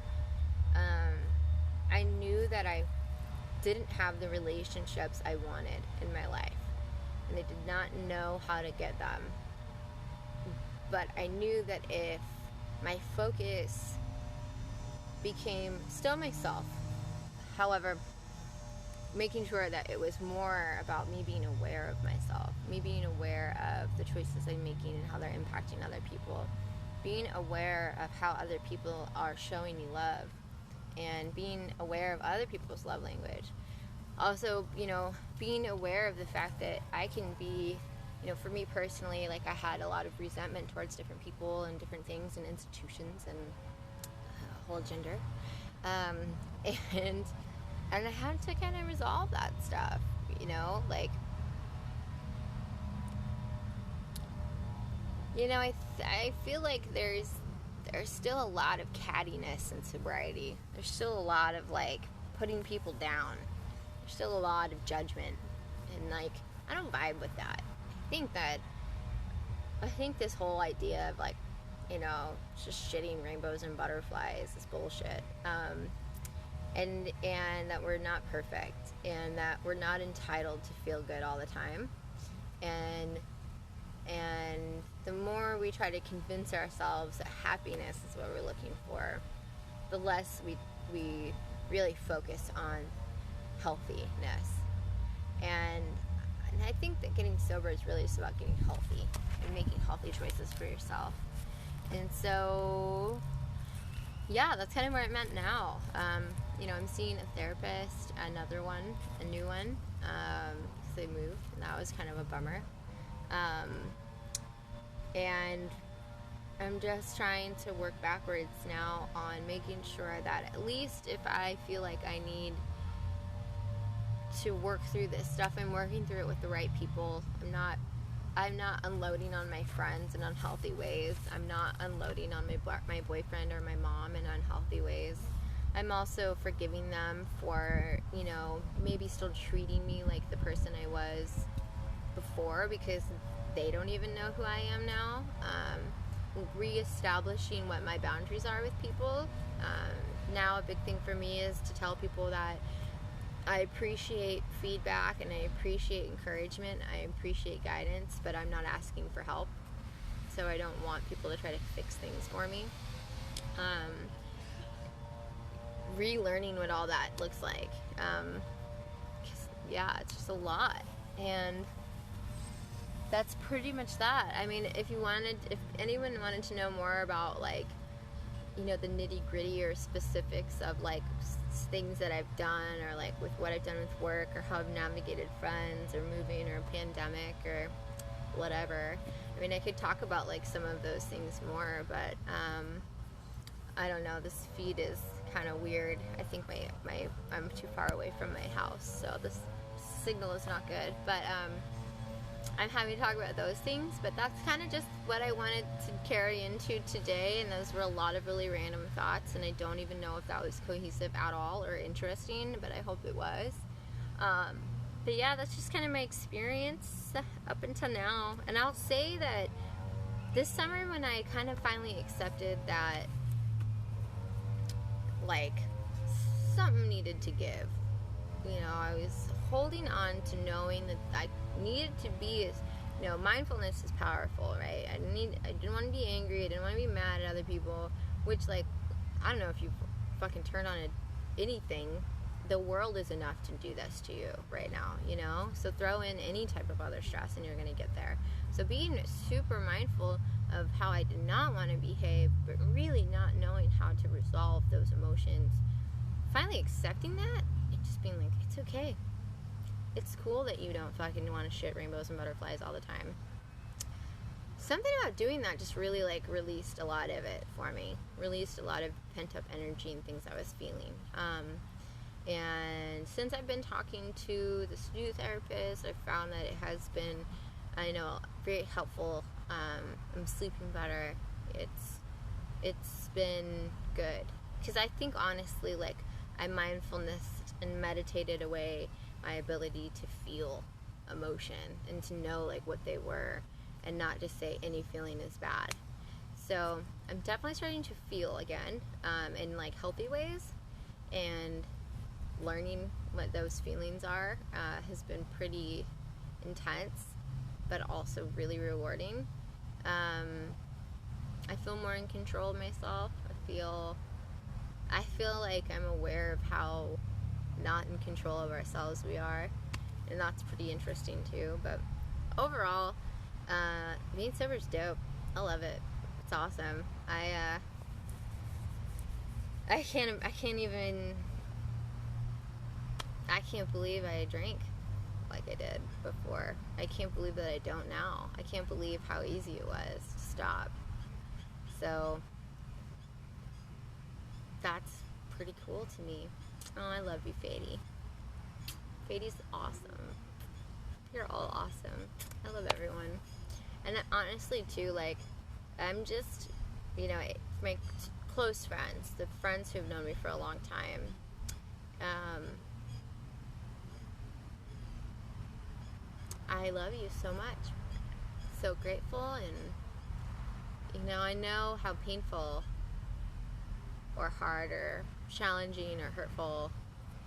I knew that I didn't have the relationships I wanted in my life. And I did not know how to get them. But I knew that if my focus became still myself, however, making sure that it was more about me being aware of myself, me being aware of the choices I'm making and how they're impacting other people, being aware of how other people are showing me love, and being aware of other people's love language. Also, you know, being aware of the fact that I can be, you know, for me personally, like I had a lot of resentment towards different people and different things and institutions and whole gender. And I had to kind of resolve that stuff, you know, like, you know, I feel like there's still a lot of cattiness in sobriety. There's still a lot of like putting people down. There's still a lot of judgment, and like I don't vibe with that. I think this whole idea of like, you know, just shitting rainbows and butterflies is bullshit. And that we're not perfect, and that we're not entitled to feel good all the time. And the more we try to convince ourselves that happiness is what we're looking for, the less we really focus on healthiness. And I think that getting sober is really just about getting healthy and making healthy choices for yourself. And so, yeah, that's kind of where I'm at now. You know, I'm seeing a therapist, a new one, because they moved, and that was kind of a bummer. And I'm just trying to work backwards now on making sure that at least if I feel like I need to work through this stuff, I'm working through it with the right people. I'm not unloading on my friends in unhealthy ways. I'm not unloading on my boyfriend or my mom in unhealthy ways. I'm also forgiving them for, you know, maybe still treating me like the person I was before, because they don't even know who I am now. Reestablishing what my boundaries are with people. Now a big thing for me is to tell people that I appreciate feedback and I appreciate encouragement, I appreciate guidance, but I'm not asking for help. So I don't want people to try to fix things for me. Relearning what all that looks like. 'Cause, yeah, it's just a lot. And that's pretty much that. I mean, if anyone wanted to know more about, like, you know, the nitty gritty or specifics of like things that I've done, or like with what I've done with work, or how I've navigated friends or moving or a pandemic or whatever, I mean, I could talk about like some of those things more, but I don't know, this feed is kind of weird. I think I'm too far away from my house, so this signal is not good, but I'm happy to talk about those things. But that's kind of just what I wanted to carry into today, and those were a lot of really random thoughts, and I don't even know if that was cohesive at all or interesting, but I hope it was. But yeah, that's just kind of my experience up until now. And I'll say that this summer, when I kind of finally accepted that, like, something needed to give, you know, I was holding on to knowing that I needed to be, you know, mindfulness is powerful, right? I didn't want to be angry, I didn't want to be mad at other people, which, like, I don't know if you fucking turn on anything, the world is enough to do this to you right now, you know? So throw in any type of other stress and you're going to get there. So being super mindful of how I did not want to behave, but really not knowing how to resolve those emotions, finally accepting that, and just being like, it's okay. It's cool that you don't fucking want to shit rainbows and butterflies all the time. Something about doing that just really, like, released a lot of it for me. Released a lot of pent-up energy and things I was feeling. And since I've been talking to this new therapist, I've found that it has been, I know, very helpful. I'm sleeping better. It's been good. Because I think, honestly, like, I mindfulness and meditated away my ability to feel emotion and to know, like, what they were and not just say any feeling is bad. So I'm definitely starting to feel again, in, like, healthy ways, and learning what those feelings are has been pretty intense, but also really rewarding. I feel more in control of myself. I feel like I'm aware of how not in control of ourselves we are, and that's pretty interesting too. But overall, being sober is dope. I love it. It's awesome. I can't believe I drank like I did before. I can't believe that I don't now. I can't believe how easy it was to stop. So that's pretty cool to me. Oh, I love you, Fady. Fady's awesome. You're all awesome. I love everyone. And honestly, too, like, I'm just, you know, my close friends, the friends who've known me for a long time, I love you so much. So grateful, and, you know, I know how painful or hard or challenging or hurtful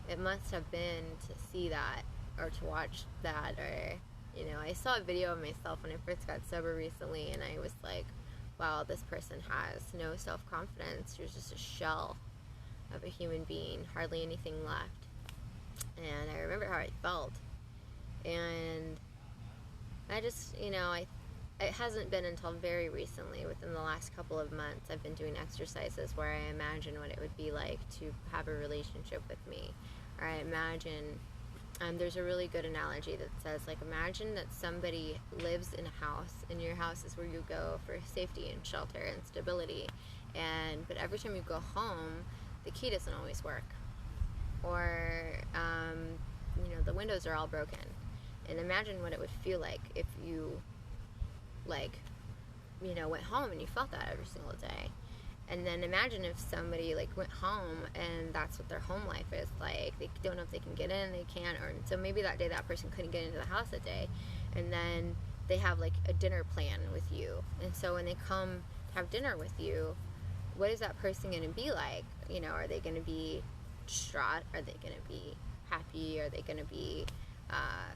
it must have been to see that or to watch that. Or, you know, I saw a video of myself when I first got sober recently, and I was like, wow, this person has no self-confidence. She was just a shell of a human being, hardly anything left. And I remember how I felt. And I just, you know, it hasn't been until very recently, within the last couple of months, I've been doing exercises where I imagine what it would be like to have a relationship with me. Or I imagine, there's a really good analogy that says, like, imagine that somebody lives in a house, and your house is where you go for safety and shelter and stability. But every time you go home, the key doesn't always work. Or, you know, the windows are all broken. And imagine what it would feel like if you, like, you know, went home and you felt that every single day. And then imagine if somebody, like, went home and that's what their home life is like. They don't know if they can get in, they can't, or so maybe that day that person couldn't get into the house that day. And then they have, like, a dinner plan with you. And so when they come to have dinner with you, what is that person going to be like? You know, are they going to be distraught? Are they going to be happy? Are they going to be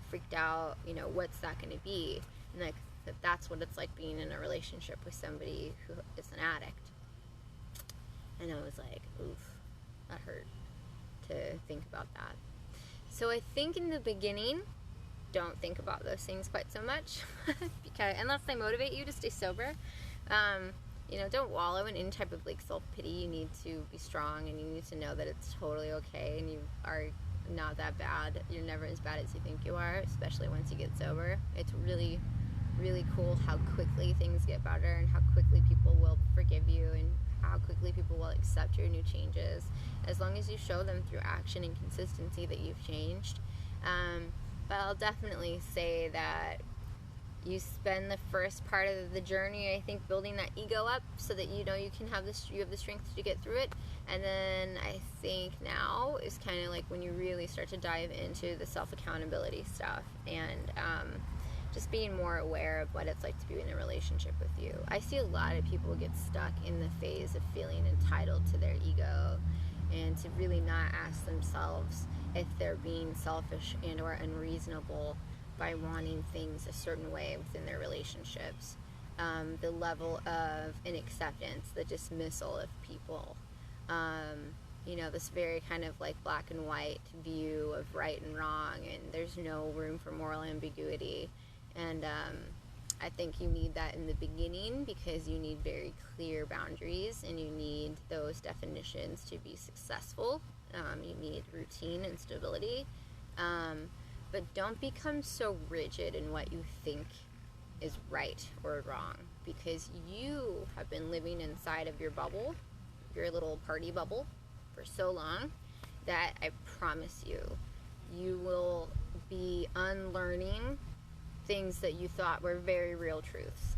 freaked out? You know, what's that going to be? And, like, that's what it's like being in a relationship with somebody who is an addict. And I was like, oof, that hurt to think about that. So I think in the beginning, don't think about those things quite so much, because unless they motivate you to stay sober, you know, don't wallow in any type of, like, self-pity. You need to be strong, and you need to know that it's totally okay, and you are not that bad. You're never as bad as you think you are, especially once you get sober. It's really, really cool how quickly things get better, and how quickly people will forgive you, and how quickly people will accept your new changes, as long as you show them through action and consistency that you've changed. But I'll definitely say that You spend the first part of the journey, I think, building that ego up so that you know you can have this, you have the strength to get through it. And then I think now is kind of like when you really start to dive into the self-accountability stuff, and just being more aware of what it's like to be in a relationship with you. I see a lot of people get stuck in the phase of feeling entitled to their ego, and to really not ask themselves if they're being selfish and or unreasonable by wanting things a certain way within their relationships. The level of inacceptance, the dismissal of people, you know, this very kind of like black and white view of right and wrong, and there's no room for moral ambiguity. And I think you need that in the beginning because you need very clear boundaries, and you need those definitions to be successful. You need routine and stability. But don't become so rigid in what you think is right or wrong, because you have been living inside of your bubble, your little party bubble, for so long that I promise you, you will be unlearning things that you thought were very real truths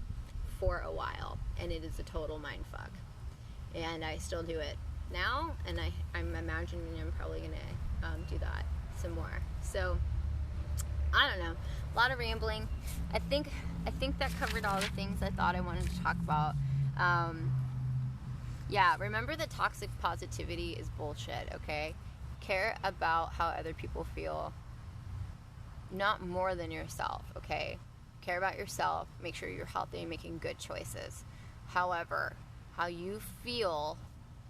for a while, and it is a total mindfuck. And I still do it now, and I'm imagining I'm probably gonna do that some more. So I don't know, a lot of rambling. I think that covered all the things I thought I wanted to talk about. Yeah, remember that toxic positivity is bullshit, okay? Care about how other people feel, not more than yourself, okay? Care about yourself, make sure you're healthy and making good choices. However, how you feel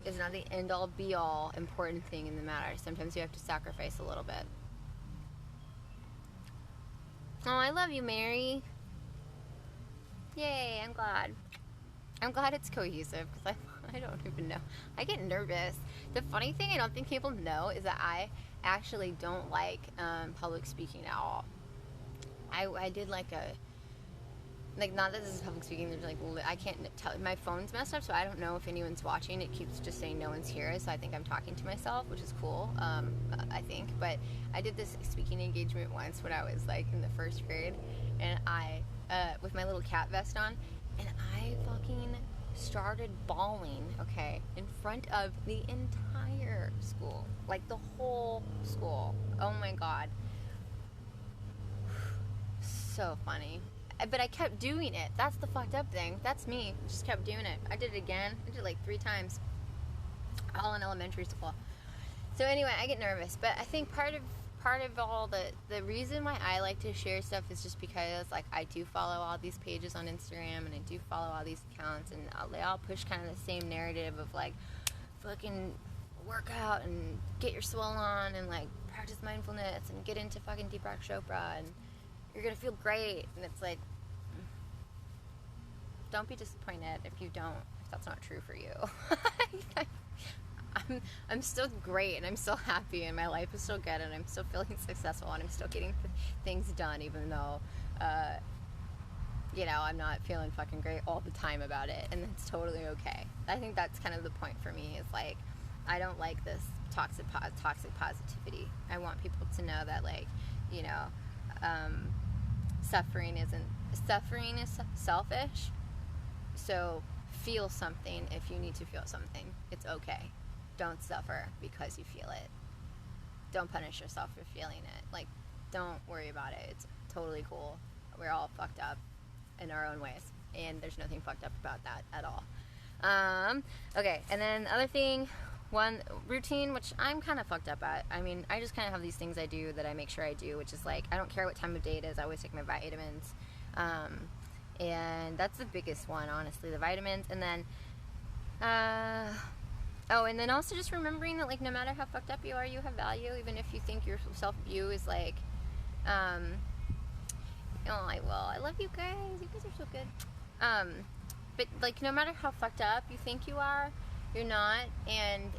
is not the end-all be-all important thing in the matter. Sometimes you have to sacrifice a little bit. Oh, I love you, Mary. Yay, I'm glad. I'm glad it's cohesive, because I don't even know. I get nervous. The funny thing I don't think people know is that I actually don't like public speaking at all. I did like not that this is public speaking, there's like, I can't tell, my phone's messed up, so I don't know if anyone's watching. It keeps just saying no one's here, so I think I'm talking to myself, which is cool, I think. But I did this speaking engagement once when I was like in the first grade, and I, with my little cat vest on, and I fucking started bawling, okay, in front of the entire school, like the whole school. Oh my god. So funny. But I kept doing it. That's the fucked up thing. That's me. Just kept doing it. I did it again. I did it like 3 times. All in elementary school. So anyway, I get nervous. But I think part of all the reason why I like to share stuff is just because like I do follow all these pages on Instagram, and I do follow all these accounts, and they all push kind of the same narrative of like fucking work out and get your swole on and like practice mindfulness and get into fucking Deepak Chopra and you're gonna feel great. And it's like, don't be disappointed if that's not true for you. I'm still great, and I'm still happy, and my life is still good, and I'm still feeling successful, and I'm still getting things done, even though you know, I'm not feeling fucking great all the time about it, and it's totally okay. I think that's kind of the point for me, is like, I don't like this toxic positivity. I want people to know that, like, you know, suffering is selfish. So feel something if you need to feel something. It's okay. Don't suffer because you feel it. Don't punish yourself for feeling it. Like, don't worry about it. It's totally cool. We're all fucked up in our own ways, and there's nothing fucked up about that at all. Okay, and then the other thing, one, routine, which I'm kind of fucked up at. I mean, I just kind of have these things I do that I make sure I do, which is like, I don't care what time of day it is, I always take my vitamins. And that's the biggest one, honestly, the vitamins. And then, and then also just remembering that, like, no matter how fucked up you are, you have value, even if you think your self-view is like, I love you guys. You guys are so good. But, like, no matter how fucked up you think you are, you're not. And,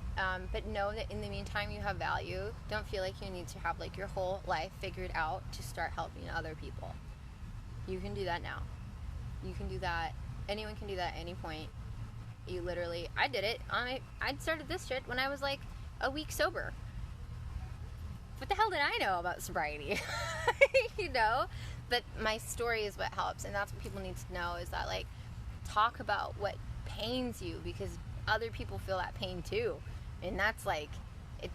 but know that in the meantime, you have value. Don't feel like you need to have, like, your whole life figured out to start helping other people. You can do that now. You can do that. Anyone can do that at any point. You literally, I did it. I started this shit when I was, like, a week sober. What the hell did I know about sobriety? You know? but my story is what helps, and that's what people need to know, is that, like, talk about what pains you, because other people feel that pain too, and that's like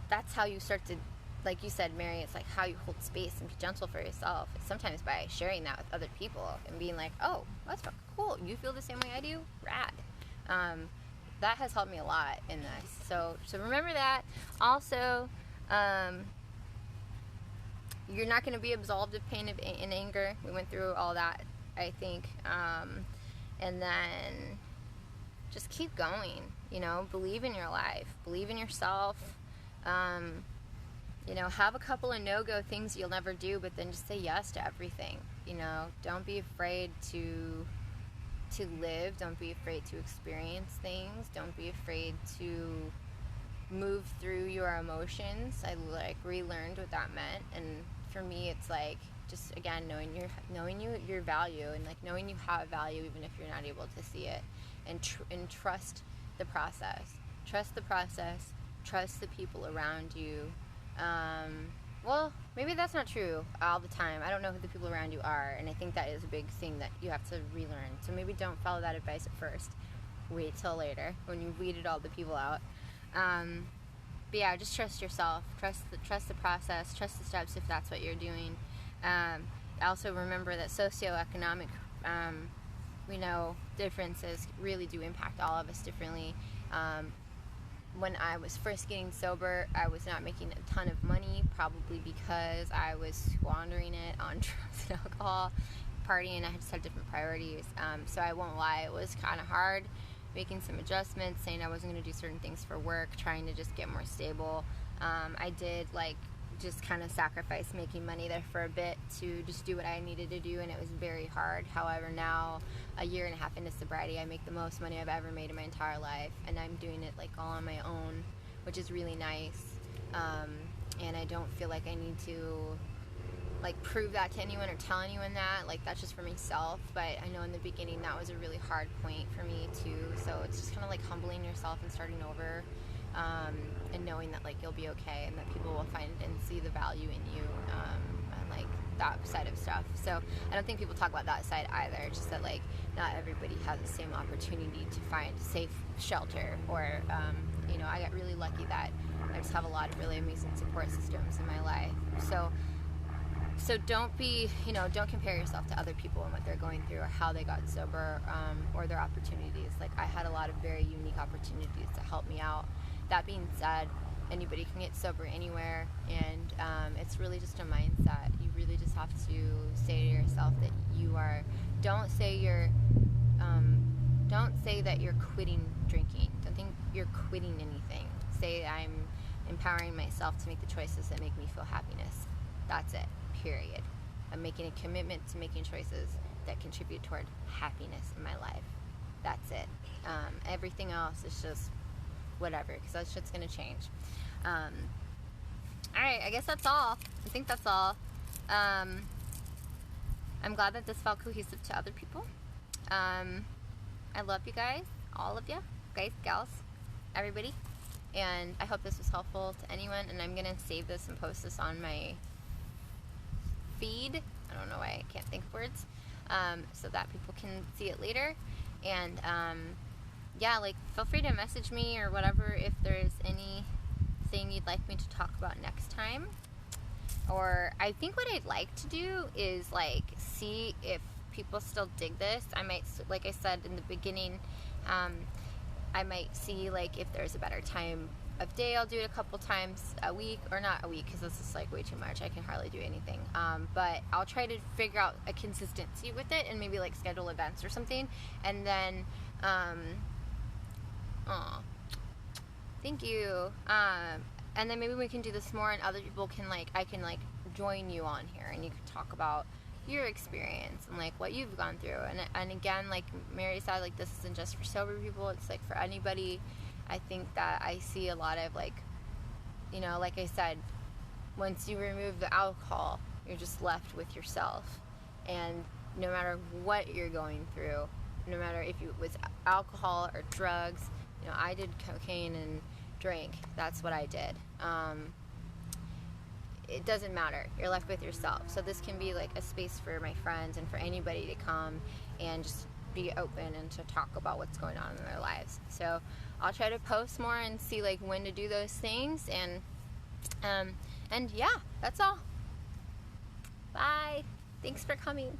that's how you start to, like you said, Mary, it's like how you hold space and be gentle for yourself. It's sometimes by sharing that with other people and being like, oh, that's fucking cool, you feel the same way I do, rad. That has helped me a lot in this, so remember that. Also, you're not going to be absolved of pain and anger. We went through all that, I think. And then just keep going, you know, believe in your life, believe in yourself. You know, have a couple of no-go things you'll never do, but then just say yes to everything. You know, don't be afraid to live. Don't be afraid to experience things. Don't be afraid to move through your emotions. I like relearned what that meant, and for me, it's like just again knowing your value, and like knowing you have value even if you're not able to see it, and trust the process. Trust the process. Trust the people around you. Well, maybe that's not true all the time. I don't know who the people around you are, and I think that is a big thing that you have to relearn. So maybe don't follow that advice at first. Wait till later when you've weeded all the people out. But yeah, just trust yourself. Trust the process. Trust the steps if that's what you're doing. Also remember that socioeconomic, differences really do impact all of us differently. When I was first getting sober, I was not making a ton of money, probably because I was squandering it on drugs and alcohol, partying. I just had different priorities. So I won't lie, it was kind of hard making some adjustments, saying I wasn't going to do certain things for work, trying to just get more stable. I did just kind of sacrifice making money there for a bit to just do what I needed to do, and it was very hard. However, now, a year and a half into sobriety, I make the most money I've ever made in my entire life, and I'm doing it all on my own, which is really nice. And I don't feel like I need to prove that to anyone or tell anyone that. That's just for myself. But I know in the beginning that was a really hard point for me too. So it's just kind of humbling yourself and starting over, and knowing that you'll be okay, and that people will find and see the value in you, and that side of stuff. So I don't think people talk about that side either. It's just that not everybody has the same opportunity to find safe shelter, or I got really lucky that I just have a lot of really amazing support systems in my life. So don't don't compare yourself to other people and what they're going through or how they got sober, or their opportunities. I had a lot of very unique opportunities to help me out. That being said, anybody can get sober anywhere, and it's really just a mindset. You really just have to say to yourself that you are. Don't say that you're quitting drinking. Don't think you're quitting anything. Say I'm empowering myself to make the choices that make me feel happiness. That's it. Period. I'm making a commitment to making choices that contribute toward happiness in my life. That's it. Everything else is just whatever, because that shit's gonna change. Alright, I guess that's all. I think that's all. I'm glad that this felt cohesive to other people. I love you guys, all of you, guys, gals, everybody, and I hope this was helpful to anyone, and I'm gonna save this and post this on my feed. I don't know why I can't think of words, so that people can see it later. And feel free to message me or whatever if there's anything you'd like me to talk about next time. Or I think what I'd like to do is see if people still dig this. I might, like I said in the beginning, I might see if there's a better time of day. I'll do it a couple times a week, or not a week, because this is way too much. I can hardly do anything. But I'll try to figure out a consistency with it, and maybe schedule events or something. And then, thank you. And then maybe we can do this more, and other people can I can join you on here, and you can talk about your experience and what you've gone through. And again, Mary said, this isn't just for sober people. It's for anybody. I think that I see a lot of like I said, once you remove the alcohol, you're just left with yourself. And no matter what you're going through, no matter if it was alcohol or drugs, I did cocaine and drank. That's what I did. it doesn't matter. You're left with yourself. So this can be like a space for my friends and for anybody to come and just be open and to talk about what's going on in their lives. So I'll try to post more and see like when to do those things, and yeah, that's all. Bye. Thanks for coming.